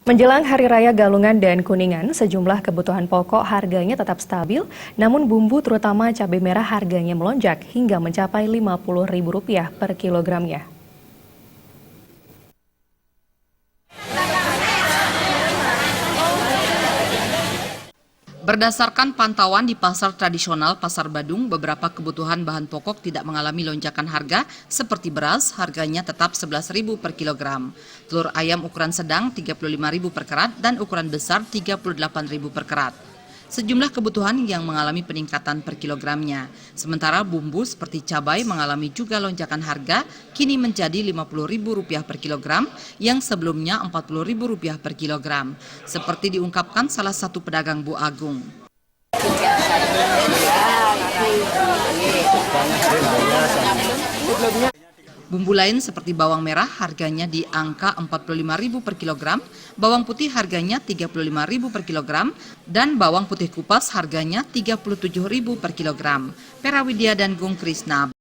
Menjelang Hari Raya Galungan dan Kuningan, sejumlah kebutuhan pokok harganya tetap stabil, namun bumbu terutama cabai merah harganya melonjak hingga mencapai Rp50.000 per kilogramnya. Berdasarkan pantauan di pasar tradisional Pasar Badung, beberapa kebutuhan bahan pokok tidak mengalami lonjakan harga seperti beras, harganya tetap Rp11.000 per kilogram. Telur ayam ukuran sedang Rp35.000 per kerat dan ukuran besar Rp38.000 per kerat. Sejumlah kebutuhan yang mengalami peningkatan per kilogramnya. Sementara bumbu seperti cabai mengalami juga lonjakan harga, kini menjadi Rp50.000 per kilogram yang sebelumnya Rp40.000 per kilogram. Seperti diungkapkan salah satu pedagang Bu Agung. Bumbu lain seperti bawang merah harganya di angka Rp45.000 per kilogram, bawang putih harganya Rp35.000 per kilogram, dan bawang putih kupas harganya Rp37.000 per kilogram. Pera Widya dan Gung Krisna.